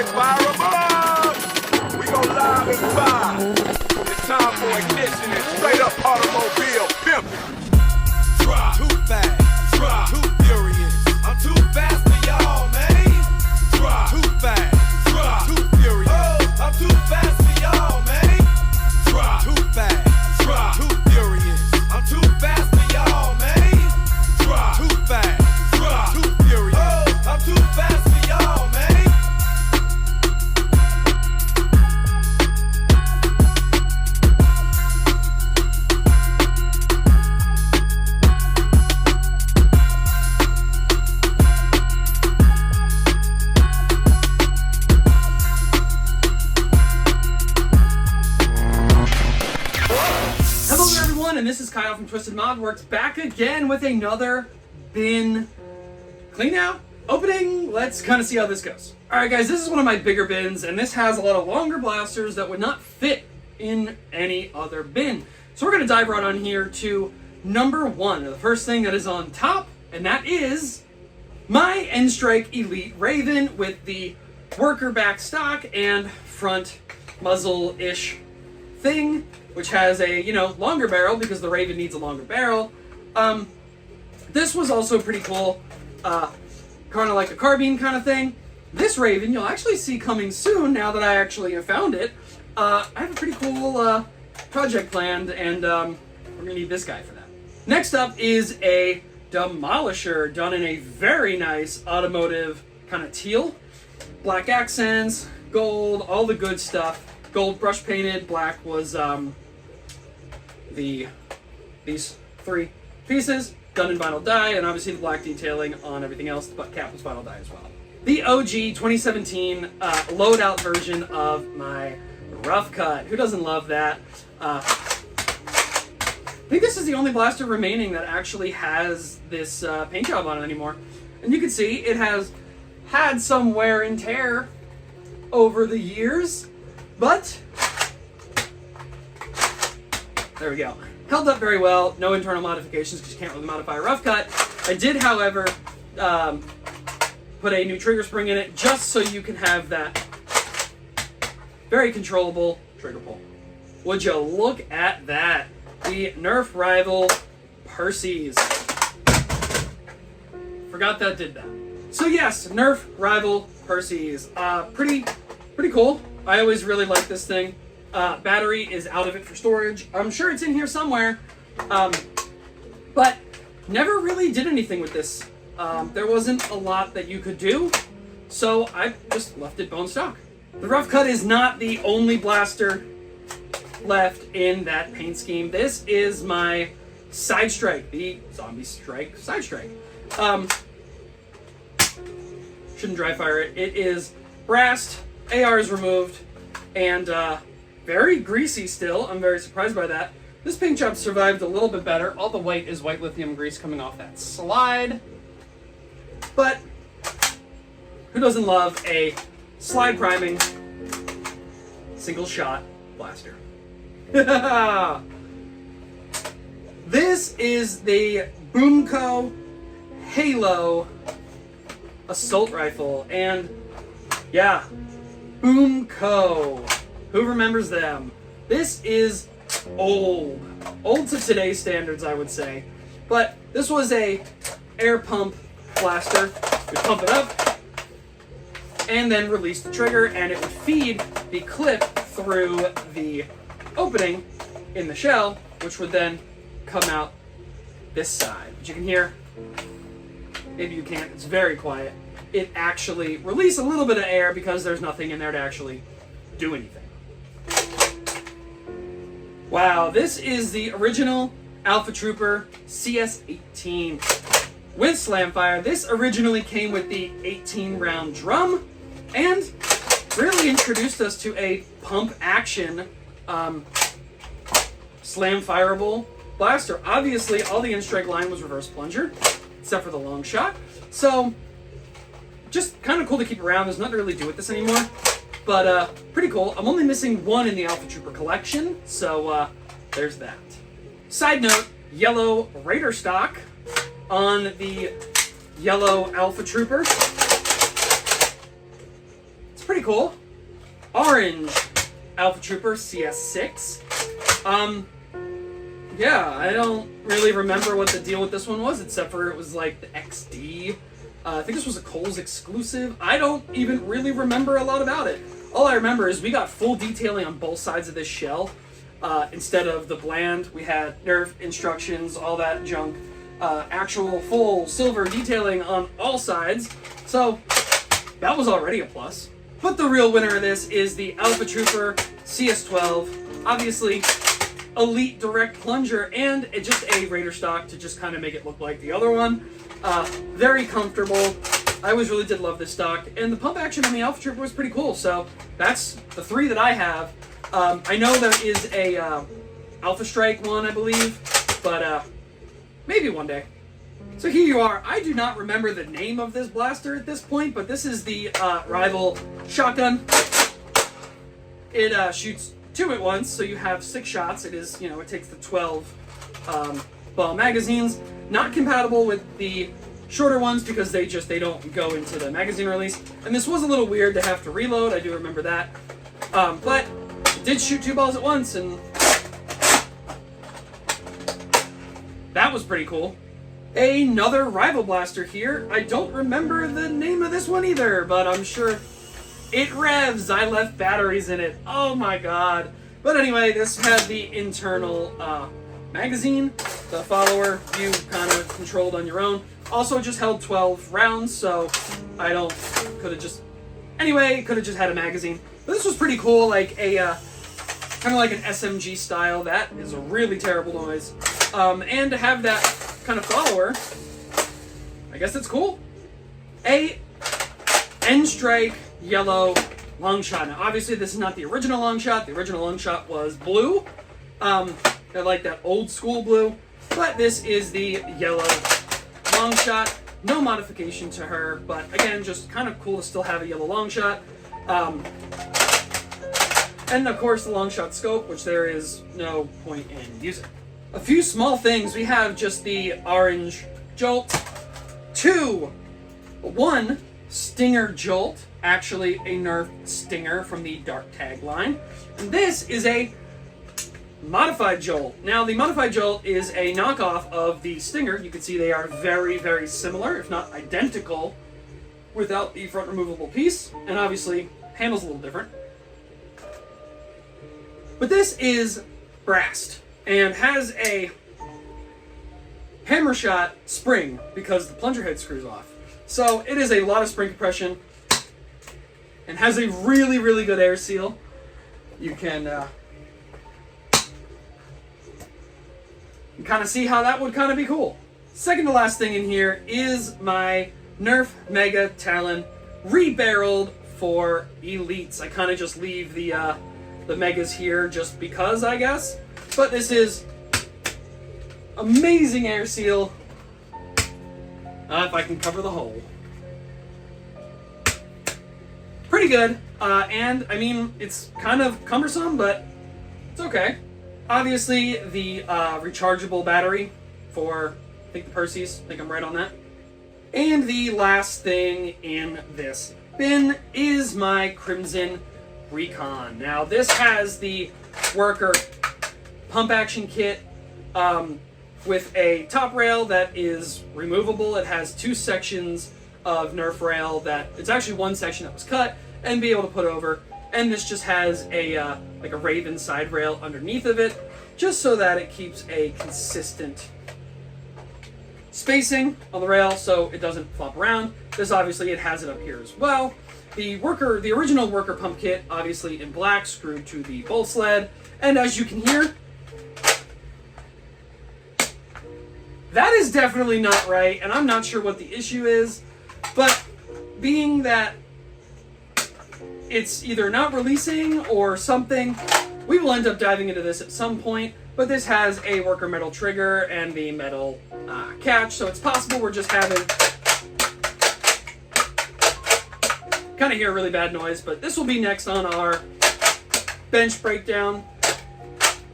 boy, fire 'em up! We go live and fire. It's time for ignition and straight up automobile pimping. Drop. Too fast. Drop. Too furious. I'm too fast for y'all, man. Drop. Too fast. Drop. Too furious. Oh, I'm too fast for y'all, man. Drop. Too fast. Drop. Too furious. I'm too fast for y'all, man. Drop. Too fast. Drop. Too furious. Oh, I'm too fast for y'all, man. Hello everyone, and this is Kyle from Twisted Modworks, back again with another bin clean out opening. Let's kind of see how this goes. Alright guys, this is one of my bigger bins, and this has a lot of longer blasters that would not fit in any other bin. So we're going to dive right on here to number one, the first thing that is on top, and that is my N-Strike Elite Raven with the worker back stock and front muzzle-ish thing, which has a, longer barrel because the Raven needs a longer barrel. This was also pretty cool, kind of like a carbine kind of thing. This Raven you'll actually see coming soon now that I actually have found it. I have a pretty cool project planned, and we're gonna need this guy for that. Next up is a Demolisher done in a very nice automotive kind of teal. Black accents, gold, all the good stuff. Gold brush painted, black was these three pieces, done in vinyl dye, and obviously the black detailing on everything else. The butt cap was vinyl dye as well. The OG 2017 loadout version of my Rough Cut. Who doesn't love that? I think this is the only blaster remaining that actually has this paint job on it anymore. And you can see it has had some wear and tear over the years, but there we go. Held up very well. No internal modifications because you can't really modify a Rough Cut. I did, however, put a new trigger spring in it just so you can have that very controllable trigger pull. Would you look at that? The Nerf rival Percy's. Forgot that did that. So yes, Nerf rival Percy's. Pretty cool. I always really like this thing. Battery is out of it for storage. I'm sure it's in here somewhere. But never really did anything with this. There wasn't a lot that you could do, so I just left it bone stock. The Rough Cut is not the only blaster left in that paint scheme. This is my Side Strike, the Zombie Strike Side Strike. Shouldn't dry fire it. It is brassed, AR is removed, and very greasy still. I'm very surprised by that. This paint job survived a little bit better. All the white is white lithium grease coming off that slide. But who doesn't love a slide priming single shot blaster? This is the Boomco Halo assault rifle, and yeah, Boomco. Who remembers them? This is old to today's standards, I would say. But this was a air pump blaster. We pump it up and then release the trigger, and it would feed the clip through the opening in the shell, which would then come out this side. But you can hear, maybe you can't, it's very quiet. It actually released a little bit of air because there's nothing in there to actually do anything. Wow, this is the original Alpha Trooper CS-18 with Slamfire. This originally came with the 18-round drum and really introduced us to a pump action slam-fireable blaster. Obviously, all the N-Strike line was reverse plunger, except for the long shot. So, just kind of cool to keep around. There's nothing to really do with this anymore. But pretty cool. I'm only missing one in the Alpha Trooper collection, so there's that. Side note, yellow Raider stock on the yellow Alpha Trooper. It's pretty pretty cool. Orange Alpha Trooper CS6. Yeah, I don't really remember what the deal with this one was, except for it was like the XD. I think this was a Kohl's exclusive. I don't even really remember a lot about it. All I remember is we got full detailing on both sides of this shell. Instead of the bland, we had Nerf instructions, all that junk. Actual full silver detailing on all sides. So that was already a plus. But the real winner of this is the Alpha Trooper CS12. Obviously, elite direct plunger, and it's just a Raider stock to just kind of make it look like the other one. Very comfortable. I always really did love this stock, and the pump action on the Alpha Trooper was pretty cool. So that's the 3 that I have. I know there is a Alpha Strike one, I believe, but maybe one day. So here you are. I do not remember the name of this blaster at this point, but this is the Rival shotgun. It shoots 2 at once, so you have 6 shots. It is, it takes the 12 ball magazines. Not compatible with the shorter ones because they don't go into the magazine release. And this was a little weird to have to reload. I do remember that. But it did shoot 2 balls at once, and that was pretty cool. Another Rival blaster here. I don't remember the name of this one either, but I'm sure it revs. I left batteries in it. Oh my god. But anyway, this had the internal magazine. The follower you kind of controlled on your own. Also just held 12 rounds, so I could have just had a magazine. But this was pretty cool, like a kind of like an SMG style. That is a really terrible noise. And to have that kind of follower, I guess it's cool. A N-Strike yellow long shot. Now, obviously, this is not the original long shot. The original long shot was blue. I like that old school blue. But this is the yellow long shot. No modification to her, but again, just kind of cool to still have a yellow long shot. And of course, the long shot scope, which there is no point in using. A few small things. We have just the orange Jolt. 1 Stinger Jolt. Actually, a Nerf Stinger from the Dark Tag line. And this is a modified Jolt. Now, the modified Jolt is a knockoff of the Stinger. You can see they are very, very similar, if not identical, without the front removable piece. And obviously, handle's a little different. But this is brassed and has a hammer shot spring because the plunger head screws off. So it is a lot of spring compression and has a really, really good air seal. You can kind of see how that would kind of be cool. Second to last thing in here is my Nerf Mega Talon rebarreled for Elites. I kind of just leave the Megas here just because, I guess. But this is amazing air seal. If I can cover the hole. Pretty good. And, I mean, it's kind of cumbersome, but it's okay. Obviously, the rechargeable battery for, I think, the Perseus. I think I'm right on that. And the last thing in this bin is my Crimson Recon. Now, this has the worker pump action kit with a top rail that is removable. It has 2 sections of Nerf rail that it's actually 1 section that was cut and be able to put over. And this just has a like a Raven side rail underneath of it, just so that it keeps a consistent spacing on the rail so it doesn't flop around. This obviously it has it up here as well. The original worker pump kit, obviously in black, screwed to the bolt sled. And as you can hear, that is definitely not right, and I'm not sure what the issue is, but being that it's either not releasing or something, we will end up diving into this at some point, but this has a worker metal trigger and the metal catch, so it's possible we're just having kind of hear a really bad noise, but this will be next on our bench breakdown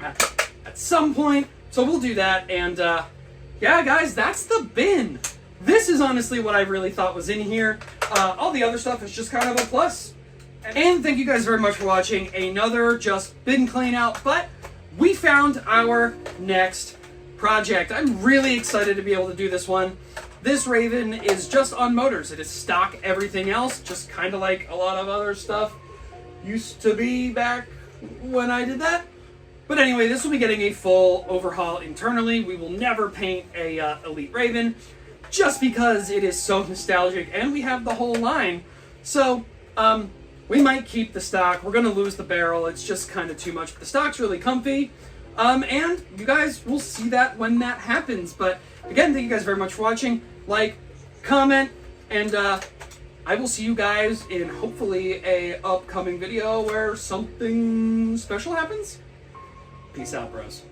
at some point, so we'll do that, and yeah, guys, that's the bin. This is honestly what I really thought was in here. All the other stuff is just kind of a plus. And thank you guys very much for watching another just bin clean out, but we found our next project. I'm really excited to be able to do this one. This Raven is just on motors. It is stock everything else, just kind of like a lot of other stuff used to be back when I did that. But anyway, this will be getting a full overhaul internally. We will never paint a Elite Raven just because it is so nostalgic and we have the whole line. So, we might keep the stock. We're going to lose the barrel. It's just kind of too much. But the stock's really comfy. And you guys will see that when that happens. But again, thank you guys very much for watching. Like, comment, and I will see you guys in hopefully a upcoming video where something special happens. Peace out, bros.